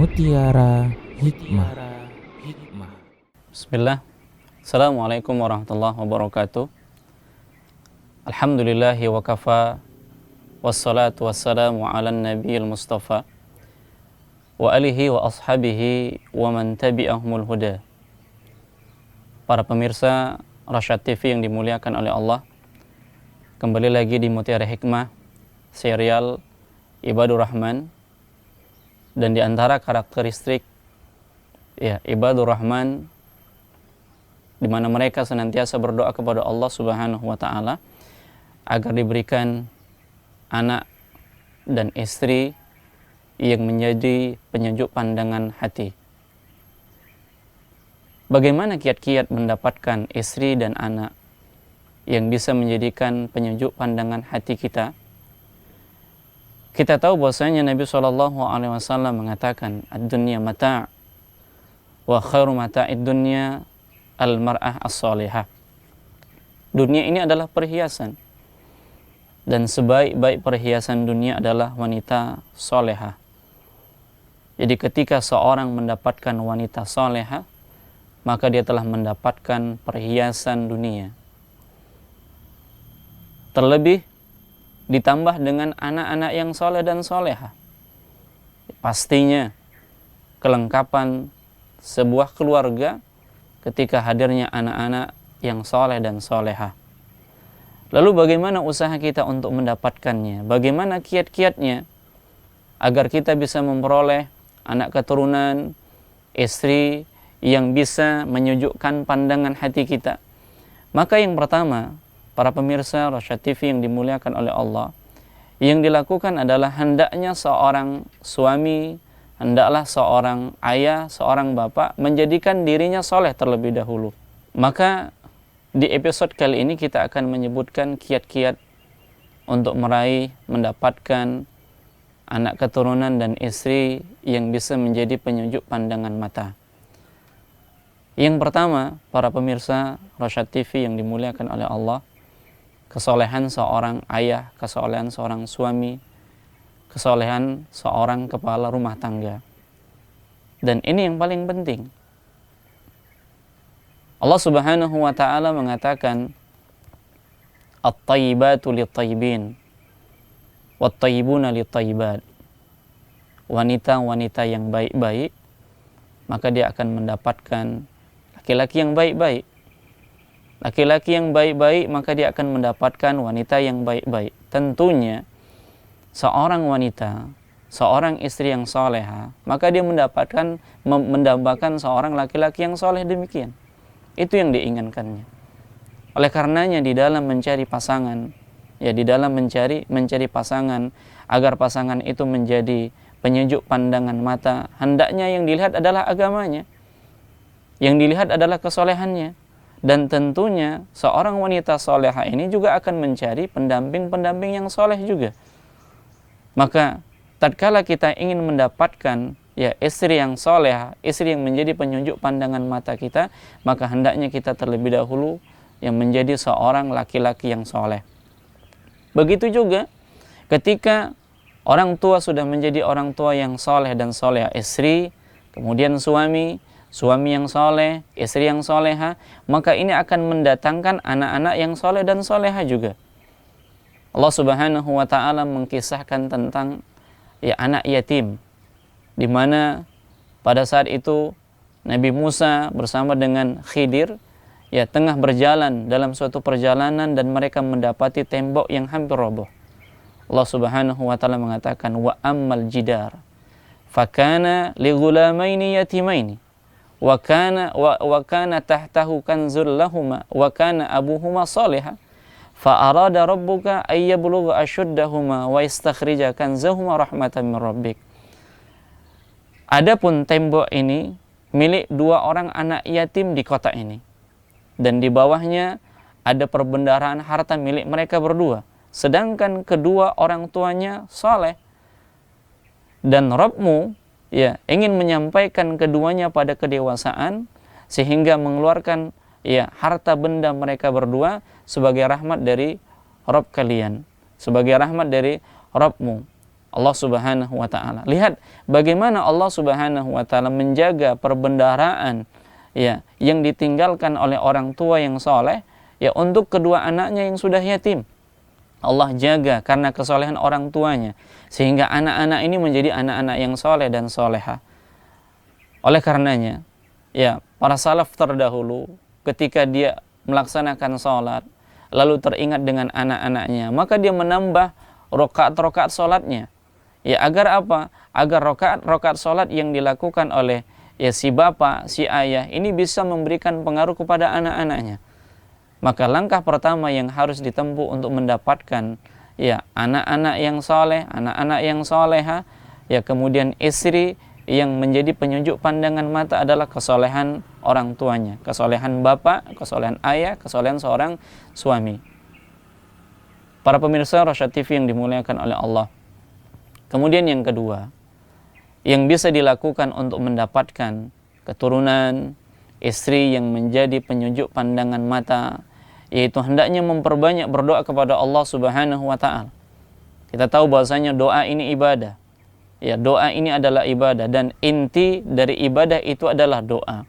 Mutiara Hikmah. Bismillah. Assalamualaikum warahmatullahi wabarakatuh. Alhamdulillahi wa kafa. Wassalatu wassalamu ala nabiyil mustafa wa alihi wa ashabihi wa man tabi'ahumul huda. Para pemirsa Rasyad TV yang dimuliakan oleh Allah, kembali lagi di Mutiara Hikmah, serial Ibadur Rahman. Dan di antara karakteristik Ibadur Rahman, di mana mereka senantiasa berdoa kepada Allah Subhanahu wa taala agar diberikan anak dan istri yang menjadi penyejuk pandangan hati. Bagaimana kiat-kiat mendapatkan istri dan anak yang bisa menjadikan penyejuk pandangan hati kita? Kita tahu bahwasanya Nabi SAW mengatakan, ad-dunya mata' wa khairu mata'id dunya al-mar'ah as-salihah. Dunia ini adalah perhiasan, dan sebaik-baik perhiasan dunia adalah wanita solehah. Jadi ketika seorang mendapatkan wanita solehah, maka dia telah mendapatkan perhiasan dunia. Terlebih ditambah dengan anak-anak yang soleh dan soleha. Pastinya kelengkapan sebuah keluarga ketika hadirnya anak-anak yang soleh dan soleha. Lalu bagaimana usaha kita untuk mendapatkannya? Bagaimana kiat-kiatnya agar kita bisa memperoleh anak keturunan, istri yang bisa menyejukkan pandangan hati kita? Maka yang pertama, para pemirsa Rasyad TV yang dimuliakan oleh Allah, yang dilakukan adalah hendaknya seorang suami, hendaklah seorang ayah, seorang bapak menjadikan dirinya soleh terlebih dahulu. Maka di episode kali ini kita akan menyebutkan kiat-kiat untuk meraih, mendapatkan anak keturunan dan istri yang bisa menjadi penyejuk pandangan mata. Yang pertama, para pemirsa Rasyad TV yang dimuliakan oleh Allah, kesolehan seorang ayah, kesolehan seorang suami, kesolehan seorang kepala rumah tangga. Dan ini yang paling penting. Allah Subhanahu wa taala mengatakan, at-tayyibatu lit-tayyibin wat-tayyibuna lit-tayyibat. Wanita-wanita yang baik-baik, maka dia akan mendapatkan laki-laki yang baik-baik. Laki-laki yang baik-baik, maka dia akan mendapatkan wanita yang baik-baik. Tentunya seorang wanita, seorang istri yang soleha, maka dia mendambakan seorang laki-laki yang soleh demikian. Itu yang diinginkannya. Oleh karenanya di dalam mencari pasangan, di dalam mencari pasangan agar pasangan itu menjadi penyejuk pandangan mata, hendaknya yang dilihat adalah agamanya, yang dilihat adalah kesolehannya. Dan tentunya seorang wanita soleha ini juga akan mencari pendamping-pendamping yang soleh juga. Maka tatkala kita ingin mendapatkan istri yang soleha, istri yang menjadi penunjuk pandangan mata kita, maka hendaknya kita terlebih dahulu yang menjadi seorang laki-laki yang soleh. Begitu juga ketika orang tua sudah menjadi orang tua yang soleh dan soleha, istri, kemudian suami yang soleh, istri yang soleha, maka ini akan mendatangkan anak-anak yang soleh dan soleha juga. Allah Subhanahu wa taala mengkisahkan tentang anak yatim, di mana pada saat itu Nabi Musa bersama dengan Khidir tengah berjalan dalam suatu perjalanan dan mereka mendapati tembok yang hampir roboh. Allah Subhanahu wa taala mengatakan, wa ammal jidar fakana li ghulamaini yatimaini wa kana tahtahu kanzul lahuma wa kana abuhuma salihah fa arada rabbuka ay yablugha ashuddahuma wa istakhrija kanzahuma rahmatan min rabbik. Adapun tembok ini milik dua orang anak yatim di kota ini, dan di bawahnya ada perbendaharaan harta milik mereka berdua, sedangkan kedua orang tuanya saleh. Dan Rabbmu ingin menyampaikan keduanya pada kedewasaan sehingga mengeluarkan harta benda mereka berdua sebagai rahmat dari Rabb kalian, sebagai rahmat dari Rabbmu. Allah Subhanahu wa taala. Lihat bagaimana Allah Subhanahu wa taala menjaga perbendaharaan ya yang ditinggalkan oleh orang tua yang soleh ya untuk kedua anaknya yang sudah yatim. Allah jaga karena kesolehan orang tuanya sehingga anak-anak ini menjadi anak-anak yang soleh dan soleha. Oleh karenanya ya para salaf terdahulu ketika dia melaksanakan sholat lalu teringat dengan anak-anaknya, maka dia menambah rakaat-rakaat sholatnya ya agar apa? Agar rakaat-rakaat sholat yang dilakukan oleh ya si bapak, si ayah ini bisa memberikan pengaruh kepada anak-anaknya. Maka langkah pertama yang harus ditempuh untuk mendapatkan ya anak-anak yang soleh, anak-anak yang soleha, ya kemudian istri yang menjadi penunjuk pandangan mata adalah kesolehan orang tuanya, kesolehan bapak, kesolehan ayah, kesolehan seorang suami. Para pemirsa Rosyad TV yang dimuliakan oleh Allah. Kemudian yang kedua, yang bisa dilakukan untuk mendapatkan keturunan istri yang menjadi penunjuk pandangan mata, yaitu hendaknya memperbanyak berdoa kepada Allah Subhanahu wa taala. Kita tahu bahwasanya doa ini ibadah. Ya, doa ini adalah ibadah dan inti dari ibadah itu adalah doa.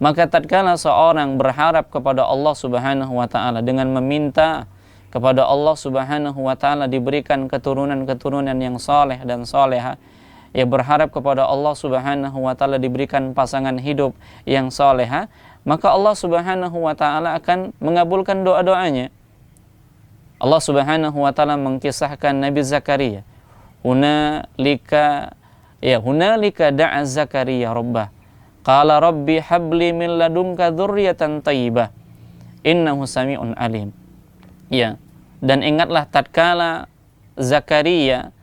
Maka tatkala seorang berharap kepada Allah Subhanahu wa taala dengan meminta kepada Allah Subhanahu wa taala diberikan keturunan-keturunan yang saleh dan saleha, ya berharap kepada Allah Subhanahu wa taala diberikan pasangan hidup yang saleha, maka Allah Subhanahu wa taala akan mengabulkan doa-doanya. Allah Subhanahu wa taala mengkisahkan Nabi Zakaria. Hunalika da'a Zakaria rabbah. Qala rabbi habli min ladunka dzurriyyatan thayyibah. Innahu sami'un alim. Ya, dan ingatlah tatkala Zakaria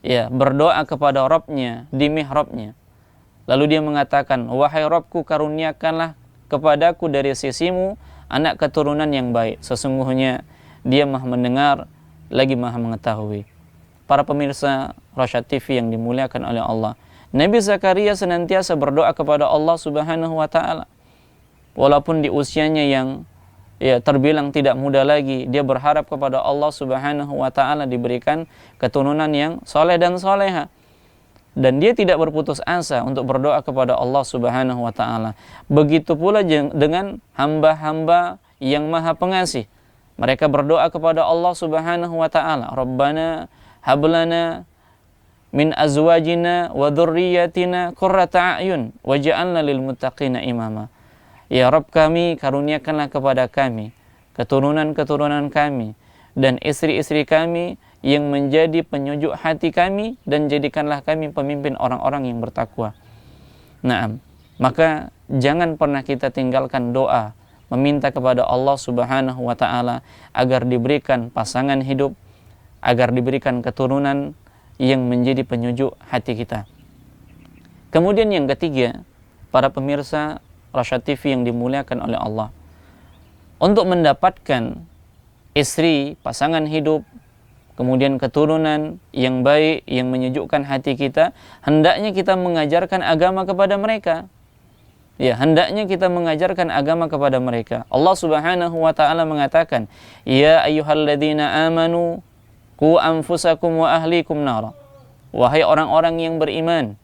ya berdoa kepada Rabbnya di mihrabnya. Lalu dia mengatakan, wahai Rabbku, karuniakanlah kepadaku dari sisimu anak keturunan yang baik. Sesungguhnya dia maha mendengar lagi maha mengetahui. Para pemirsa Rosyad TV yang dimuliakan oleh Allah, Nabi Zakaria senantiasa berdoa kepada Allah Subhanahu wa taala. Walaupun di usianya yang ya terbilang tidak muda lagi, dia berharap kepada Allah Subhanahu wa taala diberikan keturunan yang soleh dan soleha. Dan dia tidak berputus asa untuk berdoa kepada Allah Subhanahu wa taala. Begitu pula dengan hamba-hamba yang maha pengasih. Mereka berdoa kepada Allah Subhanahu wa taala, Rabbana hablana min azwajina wa dzurriyyatina qurrata a'yun waj'alna lil muttaqina imama. Ya Rabb kami, karuniakanlah kepada kami keturunan-keturunan kami dan istri-istri kami yang menjadi penyujuk hati kami, dan jadikanlah kami pemimpin orang-orang yang bertakwa. Naam, maka jangan pernah kita tinggalkan doa meminta kepada Allah Subhanahu wa taala agar diberikan pasangan hidup, agar diberikan keturunan yang menjadi penyujuk hati kita. Kemudian yang ketiga, para pemirsa Rosyad TV yang dimuliakan oleh Allah, untuk mendapatkan istri, pasangan hidup, kemudian keturunan yang baik, yang menyejukkan hati kita, hendaknya kita mengajarkan agama kepada mereka. Ya, hendaknya kita mengajarkan agama kepada mereka. Allah Subhanahu wa taala mengatakan, "Ya ayyuhalladzina amanu qu anfusakum wa ahlikum nara." Wahai orang-orang yang beriman,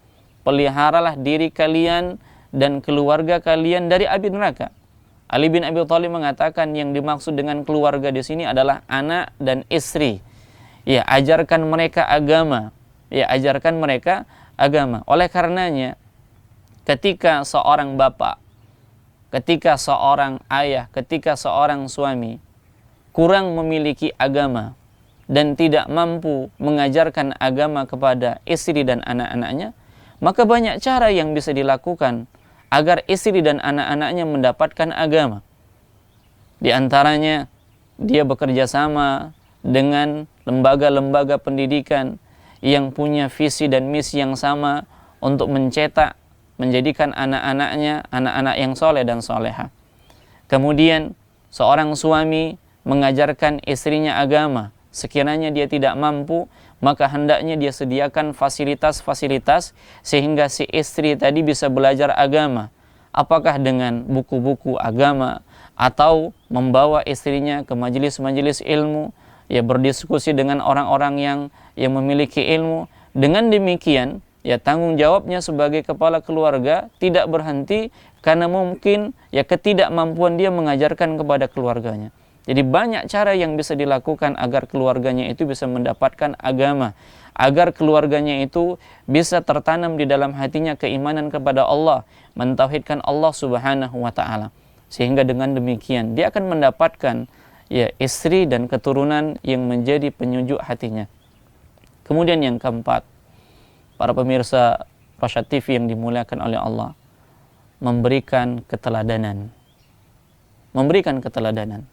peliharalah diri kalian dan keluarga kalian dari api neraka. Ali bin Abi Thalib mengatakan yang dimaksud dengan keluarga di sini adalah anak dan istri. Ya, ajarkan mereka agama. Ya, ajarkan mereka agama. Oleh karenanya, ketika seorang bapak, ketika seorang ayah, ketika seorang suami kurang memiliki agama dan tidak mampu mengajarkan agama kepada istri dan anak-anaknya, maka banyak cara yang bisa dilakukan agar istri dan anak-anaknya mendapatkan agama. Di antaranya, dia bekerja sama dengan lembaga-lembaga pendidikan yang punya visi dan misi yang sama untuk mencetak, menjadikan anak-anaknya anak-anak yang soleh dan soleha. Kemudian seorang suami mengajarkan istrinya agama. Sekiranya dia tidak mampu, maka hendaknya dia sediakan fasilitas-fasilitas sehingga si istri tadi bisa belajar agama. Apakah dengan buku-buku agama atau membawa istrinya ke majelis-majelis ilmu, ya berdiskusi dengan orang-orang yang memiliki ilmu, Dengan demikian, ya tanggung jawabnya sebagai kepala keluarga tidak berhenti karena mungkin ya ketidakmampuan dia mengajarkan kepada keluarganya. Jadi banyak cara yang bisa dilakukan agar keluarganya itu bisa mendapatkan agama, agar keluarganya itu bisa tertanam di dalam hatinya keimanan kepada Allah, mentauhidkan Allah Subhanahu wa taala. Sehingga dengan demikian dia akan mendapatkan ya istri dan keturunan yang menjadi penyujuk hatinya. Kemudian yang keempat, para pemirsa Rasyad TV yang dimuliakan oleh Allah, memberikan keteladanan. Memberikan keteladanan.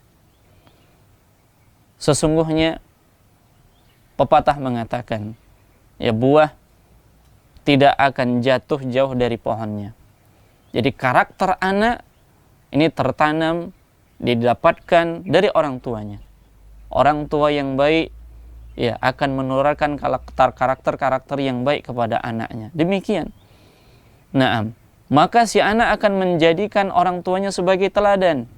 Sesungguhnya pepatah mengatakan, ya buah tidak akan jatuh jauh dari pohonnya. Jadi karakter anak ini tertanam, didapatkan dari orang tuanya. Orang tua yang baik ya akan menurunkan karakter yang baik kepada anaknya. Demikian. Naam. Maka si anak akan menjadikan orang tuanya sebagai teladan.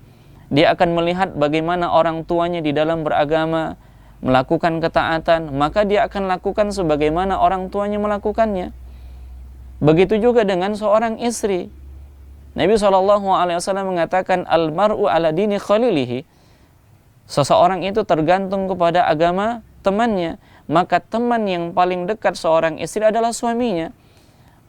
Dia akan melihat bagaimana orang tuanya di dalam beragama, melakukan ketaatan, maka dia akan lakukan sebagaimana orang tuanya melakukannya. Begitu juga dengan seorang istri. Nabi SAW mengatakan, Al-mar'u ala dini khalilihi. Seseorang itu tergantung kepada agama temannya. Maka teman yang paling dekat seorang istri adalah suaminya.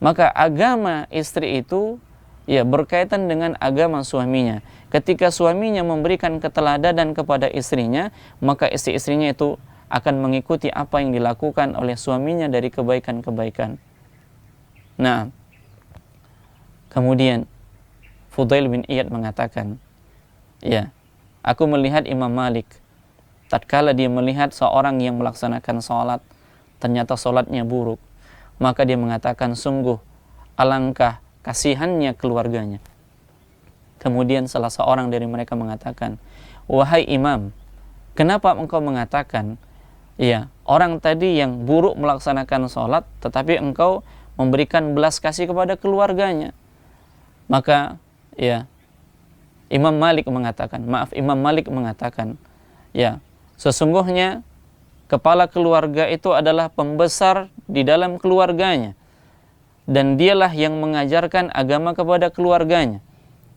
Maka agama istri itu ya berkaitan dengan agama suaminya. Ketika suaminya memberikan keteladanan kepada istrinya, maka istri-istrinya itu akan mengikuti apa yang dilakukan oleh suaminya dari kebaikan-kebaikan. Nah, kemudian Fudail bin Iyad mengatakan, ya, aku melihat Imam Malik tatkala dia melihat seorang yang melaksanakan sholat, ternyata sholatnya buruk, maka dia mengatakan, sungguh alangkah kasihannya keluarganya. Kemudian salah seorang dari mereka mengatakan, wahai imam, kenapa engkau mengatakan ya orang tadi yang buruk melaksanakan sholat tetapi engkau memberikan belas kasih kepada keluarganya? Maka ya Imam Malik mengatakan, ya sesungguhnya kepala keluarga itu adalah pembesar di dalam keluarganya, dan dialah yang mengajarkan agama kepada keluarganya.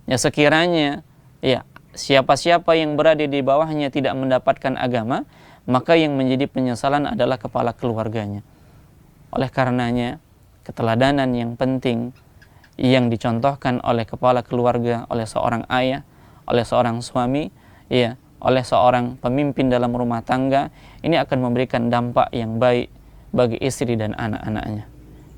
Ya sekiranya ya siapa-siapa yang berada di bawahnya tidak mendapatkan agama, maka yang menjadi penyesalan adalah kepala keluarganya. Oleh karenanya, keteladanan yang penting yang dicontohkan oleh kepala keluarga, oleh seorang ayah, oleh seorang suami, ya, oleh seorang pemimpin dalam rumah tangga, ini akan memberikan dampak yang baik bagi istri dan anak-anaknya.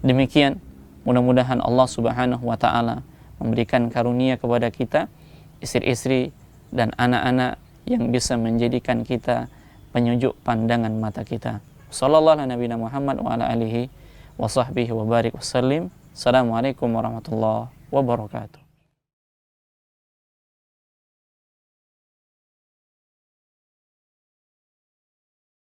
Demikian, mudah-mudahan Allah Subhanahu wa taala memberikan karunia kepada kita, istri-istri dan anak-anak yang bisa menjadikan kita penyujuk pandangan mata kita. Sallallahu ala nabiyina Muhammad wa ala alihi wa sahbihi wa barik wa sallim. Assalamualaikum warahmatullahi wabarakatuh.